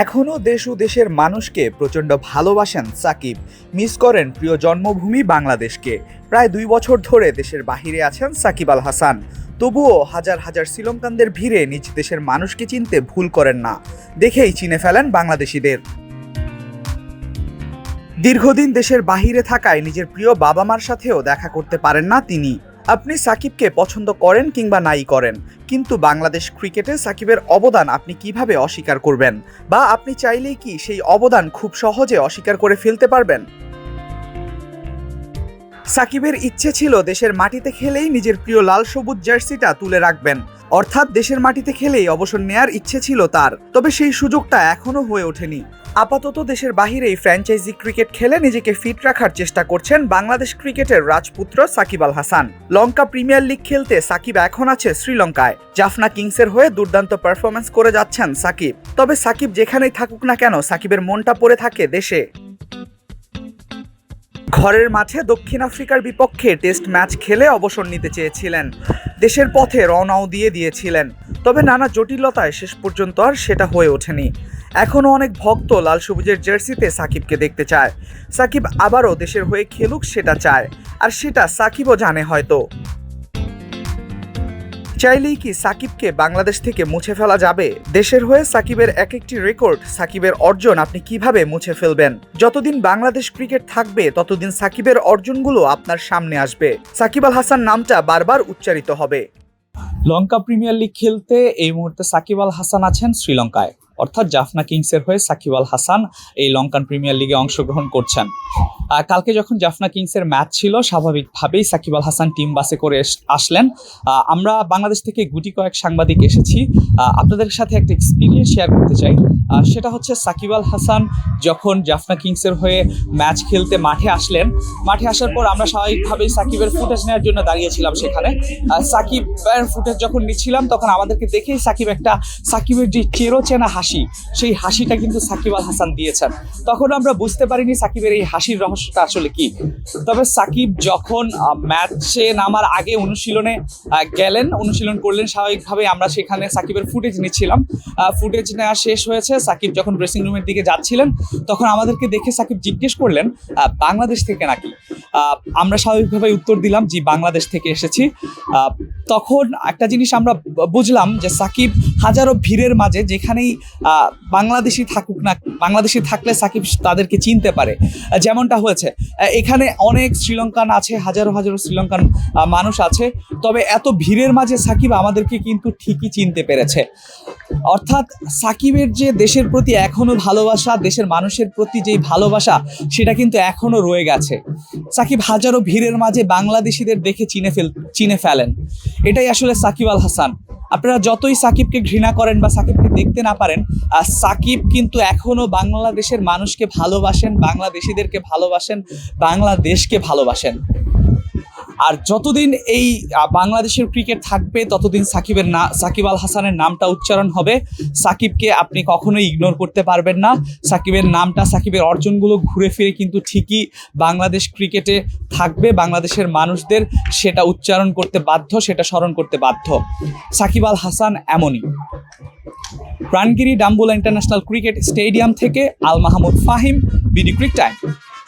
এখনও দেশ ও দেশের মানুষকে প্রচণ্ড ভালোবাসেন সাকিব। মিস করেন প্রিয় জন্মভূমি বাংলাদেশকে। প্রায় 2 বছর ধরে দেশের বাহিরে আছেন সাকিব আল হাসান। তবুও হাজার হাজার শ্রীলঙ্কানদের ভিড়ে নিজ দেশের মানুষকে চিনতে ভুল করেন না, দেখেই চিনে ফেলেন বাংলাদেশিদের। দীর্ঘদিন দেশের বাহিরে থাকায় নিজের প্রিয় বাবা মার সাথেও দেখা করতে পারেন না তিনি। আপনি সাকিবকে পছন্দ করেন কিংবা নাই করেন, কিন্তু বাংলাদেশ ক্রিকেটে সাকিবের অবদান আপনি কিভাবে অস্বীকার করবেন? বা আপনি চাইলেই কি সেই অবদান খুব সহজে অস্বীকার করে ফেলতে পারবেন? সাকিবের ইচ্ছে ছিল দেশের মাটিতে খেলেই নিজের প্রিয় লাল সবুজ জার্সিটা তুলে রাখবেন, অর্থাৎ দেশের মাটিতে খেলেই অবসর নেয়ার ইচ্ছে ছিল তার। তবে সেই সুযোগটা এখনো হয়ে ওঠেনি। আপাতত দেশের বাহিরেই ফ্র্যাঞ্চাইজি ক্রিকেট খেলে নিজেকে ফিট রাখার চেষ্টা করছেন বাংলাদেশ ক্রিকেটের রাজপুত্র সাকিব আল হাসান। লঙ্কা প্রিমিয়ার লিগ খেলতে সাকিব এখন আছে শ্রীলঙ্কায়। জাফনা কিংসের হয়ে দুর্দান্ত পারফরমেন্স করে যাচ্ছেন সাকিব। তবে সাকিব যেখানেই থাকুক না কেন, সাকিবের মনটা পড়ে থাকে দেশে। ঘরের মাঠে দক্ষিণ আফ্রিকার বিপক্ষে টেস্ট ম্যাচ খেলে অবসর নিতে চেয়েছিলেন, দেশের পথে রওনাও দিয়েছিলেন। তবে নানা জটিলতায় শেষ পর্যন্ত আর সেটা হয়ে ওঠেনি। এখনও অনেক ভক্ত লাল সবুজের জার্সিতে সাকিবকে দেখতে চায়। সাকিব আবারও দেশের হয়ে খেলুক সেটা চায়, আর সেটা সাকিবও জানে হয়তো। চাইলেই কি সাকিবকে বাংলাদেশ থেকে মুছে ফেলা যাবে? দেশের হয়ে সাকিবের এক একটি রেকর্ড, সাকিবের অর্জন আপনি কিভাবে মুছে ফেলবেন? যতদিন বাংলাদেশ ক্রিকেট থাকবে ততদিন সাকিবের অর্জনগুলো আপনার সামনে আসবে। সাকিব আল হাসান নামটা বারবার উচ্চারিত হবে। লঙ্কা প্রিমিয়ার লিগ খেলতে এই মুহূর্তে সাকিব আল হাসান আছেন শ্রীলঙ্কায়, অর্থাৎ জাফনা কিংসের হয়ে সাকিব আল হাসান এই লঙ্কান প্রিমিয়ার লিগে অংশগ্রহণ করছেন। কালকে যখন জাফনা কিংসের ম্যাচ ছিল, স্বাভাবিকভাবেই সাকিব আল হাসান টিম বাসে করে আসলেন। আমরা বাংলাদেশ থেকে গুটি কয়েক সাংবাদিক এসেছি, আপনাদের সাথে একটা এক্সপিরিয়েন্স শেয়ার করতে চাই। সেটা হচ্ছে সাকিব আল হাসান যখন জাফনা কিংসের হয়ে ম্যাচ খেলতে মাঠে আসলেন, মাঠে আসার পর আমরা স্বাভাবিকভাবেই সাকিবের ফুটেজ নেওয়ার জন্য দাঁড়িয়েছিলাম সেখানে। সাকিবের ফুটেজ যখন নিচ্ছিলাম তখন আমাদেরকে দেখেই সাকিবের যে চেনা হাসি, সেই হাসিটা কিন্তু সাকিব আল হাসান দিয়েছেন। তখন আমরা বুঝতে পারিনি সাকিবের এই হাসির রহস্যটা আসলে কি। তবে সাকিব যখন ম্যাচে নামার আগে অনুশীলনে গেলেন, অনুশীলন করলেন, স্বাভাবিকভাবে আমরা সেখানে সাকিবের ফুটেজ নিচ্ছিলাম। ফুটেজ নেওয়া শেষ হয়েছে, সাকিব যখন ড্রেসিং রুমের দিকে যাচ্ছিলেন তখন আমাদেরকে দেখে সাকিব জিজ্ঞেস করলেন বাংলাদেশ থেকে নাকি। আমরা স্বাভাবিকভাবে উত্তর দিলাম জি বাংলাদেশ থেকে এসেছি। তখন একটা জিনিস আমরা বুঝলাম যে সাকিব হাজারো ভিড়ের মাঝে যেখানেই বাংলাদেশি থাকুক না, বাংলাদেশি থাকলে সাকিব তাদেরকে চিনতে পারে। যেমনটা হয়েছে এখানে অনেক শ্রীলঙ্কান আছে, হাজারো হাজারো শ্রীলঙ্কান মানুষ আছে, তবে এত ভিড়ের মাঝে সাকিব আমাদেরকে কিন্তু ঠিকই চিনতে পেরেছে। অর্থাৎ সাকিবের যে দেশের প্রতি এখনো ভালোবাসা, দেশের মানুষের প্রতি যেই ভালোবাসা, সেটা কিন্তু এখনো রয়ে গেছে। সাকিব হাজারো ভিড়ের মাঝে বাংলাদেশিদের দেখে চিনে ফেলেন। এটাই আসলে সাকিব আল হাসান। আপনারা যতই সাকিবকে ঘৃণা করেন বা সাকিবকে দেখতে না পারেন, সাকিব কিন্তু এখনো বাংলাদেশের মানুষকে ভালোবাসেন, বাংলাদেশিদেরকে ভালোবাসেন, বাংলাদেশকে ভালোবাসেন। আর যতদিন এই বাংলাদেশের ক্রিকেট থাকবে ততদিন সাকিব আল হাসানের নামটা উচ্চারণ হবে। সাকিবকে আপনি কখনোই ইগনোর করতে পারবেন না। সাকিবের নামটা, সাকিবের অর্জনগুলো ঘুরে ফিরে কিন্তু ঠিকই বাংলাদেশ ক্রিকেটে থাকবে। বাংলাদেশের মানুষদের সেটা উচ্চারণ করতে বাধ্য, সেটা স্মরণ করতে বাধ্য। সাকিব আল হাসান এমনই। প্রাণগিরি ডাম্বুলা ইন্টারন্যাশনাল ক্রিকেট স্টেডিয়াম থেকে আল মাহমুদ ফাহিম, বিডি ক্রিক টাইম।